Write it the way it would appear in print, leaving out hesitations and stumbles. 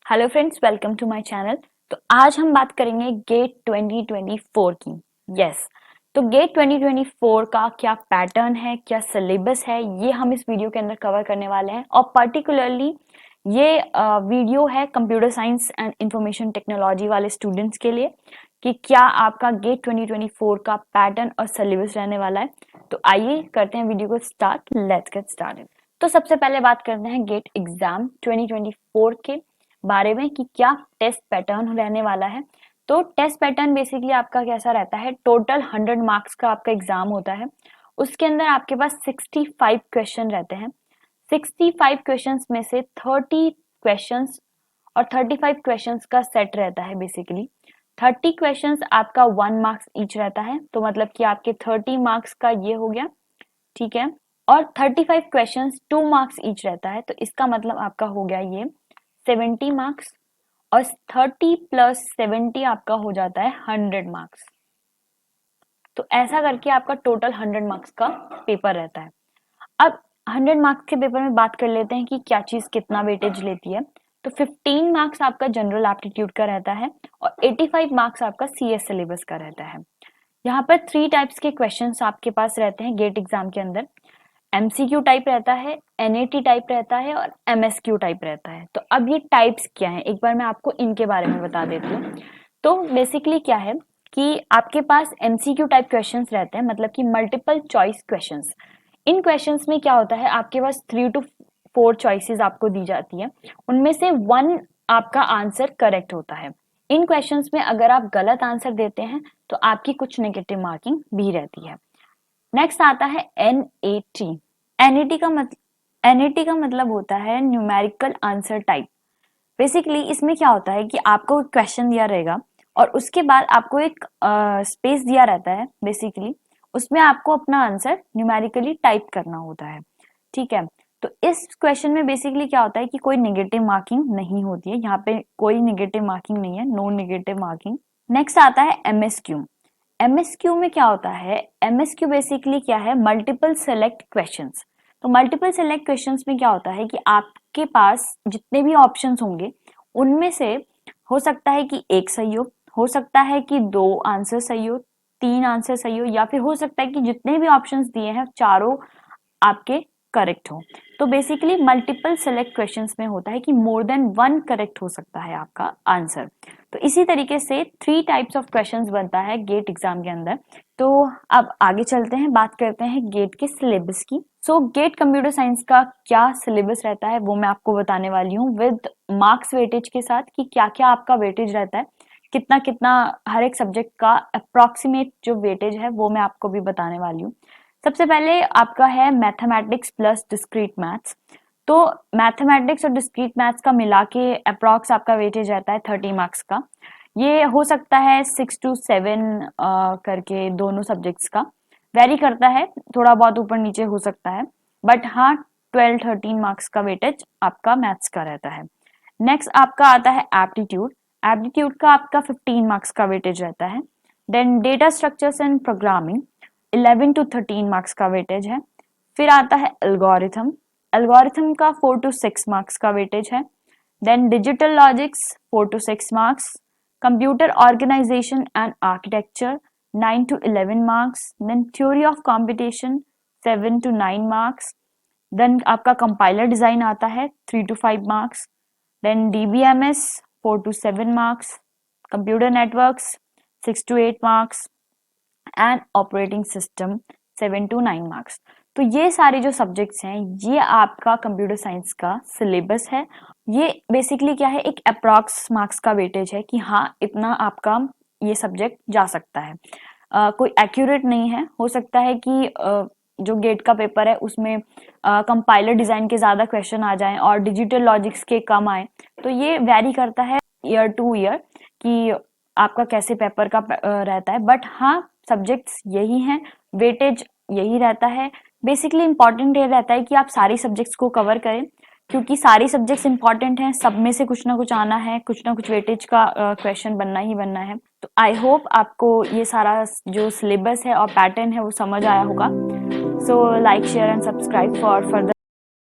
Hello friends, welcome to my channel. तो आज हम बात करेंगे गेट 2024 की। यस, तो गेट 2024 का क्या पैटर्न है, क्या सिलेबस है, ये हम इस वीडियो के अंदर कवर करने वाले हैं। और पर्टिकुलरली ये वीडियो है computer science and information technology वाले स्टूडेंट्स के लिए कि क्या आपका गेट 2024 का पैटर्न और सिलेबस रहने वाला है। तो आइए करते हैं वीडियो को स्टार्ट। Let's get started. तो सबसे पहले बात करते हैं गेट एग्जाम 2024 के बारे में कि क्या टेस्ट पैटर्न रहने वाला है। तो टेस्ट पैटर्न बेसिकली आपका कैसा रहता है, टोटल 100 मार्क्स का आपका एग्जाम होता है। उसके अंदर आपके पास 65 क्वेश्चन रहते हैं। 65 क्वेश्चंस में से 30 क्वेश्चंस और 35 क्वेश्चंस का सेट रहता है। बेसिकली 30 क्वेश्चंस आपका 1 मार्क्स ईच रहता है, तो मतलब कि आपके 30 मार्क्स का ये हो गया, ठीक है। और 35 क्वेश्चंस 2 मार्क्स ईच रहता है, तो इसका मतलब आपका हो गया ये 70 मार्क्स। और 30 प्लस 70 आपका हो जाता है 100 मार्क्स। तो ऐसा करके आपका टोटल 100 मार्क्स का पेपर रहता है। अब 100 मार्क्स के पेपर में बात कर लेते हैं कि क्या चीज कितना वेटेज लेती है। तो 15 मार्क्स आपका जनरल एप्टीट्यूड का रहता है और 85 मार्क्स आपका सीएस सिलेबस का रहता है। यहाँ पर 3 टाइप्स के क्वेश्चंस आपके पास रहते हैं गेट एग्जाम के अंदर। एमसीक्यू टाइप रहता है, एनएटी टाइप रहता है और एमएसक्यू टाइप रहता है। तो अब ये टाइप्स क्या हैं, एक बार मैं आपको इनके बारे में बता देती हूँ। तो बेसिकली क्या है कि आपके पास एमसीक्यू टाइप क्वेश्चंस रहते हैं, मतलब कि मल्टीपल चॉइस क्वेश्चंस। इन क्वेश्चंस में क्या होता है, आपके पास 3 to 4 चॉइसेस आपको दी जाती है, उनमें से 1 आपका आंसर करेक्ट होता है। इन क्वेश्चंस में अगर आप गलत आंसर देते हैं तो आपकी कुछ नेगेटिव मार्किंग भी रहती है। नेक्स्ट आता है एनएटी। एनएटी का मतलब होता है न्यूमेरिकल आंसर टाइप। बेसिकली इसमें क्या होता है कि आपको क्वेश्चन दिया रहेगा और उसके बाद आपको एक स्पेस दिया रहता है। बेसिकली उसमें आपको अपना आंसर न्यूमेरिकली टाइप करना होता है, ठीक है। तो इस क्वेश्चन में बेसिकली क्या होता है कि कोई नेगेटिव मार्किंग नहीं होती है, यहाँ पे कोई नेगेटिव मार्किंग नहीं है, नो नेगेटिव मार्किंग। नेक्स्ट आता है एमएसक्यू। एमएसक्यू में क्या होता है, एमएसक्यू बेसिकली क्या है, मल्टीपल सेलेक्ट क्वेश्चंस। तो मल्टीपल सेलेक्ट क्वेश्चंस में क्या होता है कि आपके पास जितने भी ऑप्शंस होंगे उनमें से हो सकता है कि एक सही हो सकता है कि 2 आंसर सही हो, 3 आंसर सही हो, या फिर हो सकता है कि जितने भी ऑप्शंस दिए हैं चारों आपके करेक्ट हो। तो बेसिकली मल्टीपल सेलेक्ट क्वेश्चंस में होता है कि मोर देन 1 करेक्ट हो सकता है आपका आंसर। तो इसी तरीके से 3 टाइप्स ऑफ क्वेश्चंस बनता है गेट एग्जाम के अंदर। तो अब आगे चलते हैं, बात करते हैं गेट के सिलेबस की। सो गेट कंप्यूटर साइंस का क्या सिलेबस रहता है वो मैं आपको बताने वाली हूँ विद मार्क्स वेटेज के साथ, कि क्या क्या आपका वेटेज रहता है, कितना कितना हर एक सब्जेक्ट का अप्रोक्सीमेट जो वेटेज है वो मैं आपको भी बताने वाली हूँ। सबसे पहले आपका है मैथमेटिक्स प्लस डिस्क्रीट मैथ्स। तो मैथमेटिक्स और डिस्क्रीट मैथ्स का मिला के अप्रॉक्स आपका वेटेज रहता है 30 मार्क्स का। ये हो सकता है 6 to 7 करके दोनों सब्जेक्ट्स का वेरी करता है, थोड़ा बहुत ऊपर नीचे हो सकता है, बट हाँ 12-13 मार्क्स का वेटेज आपका मैथ्स का रहता है। नेक्स्ट आपका आता है एप्टीट्यूड। एप्टीट्यूड का आपका 15 मार्क्स का वेटेज रहता है। Then data structures and programming 11 to 13 marks का वेटेज है। फिर आता है एल्गोरिथम। एल्गोरिथम का 4 to 6 मार्क्स का वेटेज है। Then digital logics 4 to 6 marks. Computer organization and architecture 9 to 11 marks. Then theory of computation 7 to 9 marks. Then आपका compiler design आता है 3 to 5 marks. Then DBMS 4 to 7 marks. Computer networks 6 to 8 marks and operating system 7 to 9 marks. तो ये सारे जो subjects हैं ये आपका कंप्यूटर साइंस का सिलेबस है। ये बेसिकली क्या है, एक अप्रॉक्स मार्क्स का वेटेज है कि हाँ इतना आपका ये सब्जेक्ट जा सकता है। कोई एक्यूरेट नहीं है, हो सकता है कि जो गेट का पेपर है उसमें कंपाइलर डिजाइन के ज्यादा क्वेश्चन आ जाएं और डिजिटल लॉजिक्स के कम आए। तो ये वेरी करता है ईयर टू ईयर कि आपका कैसे पेपर का रहता है, बट हाँ सब्जेक्ट्स यही हैं, वेटेज यही रहता है। बेसिकली इंपॉर्टेंट ये रहता है कि आप सारी सब्जेक्ट्स को कवर करें, क्योंकि सारी सब्जेक्ट्स इंपॉर्टेंट हैं, सब में से कुछ ना कुछ आना है, कुछ ना कुछ वेटेज का क्वेश्चन बनना ही बनना है। तो आई होप आपको ये सारा जो सिलेबस है और पैटर्न है वो समझ आया होगा। So like share and subscribe for further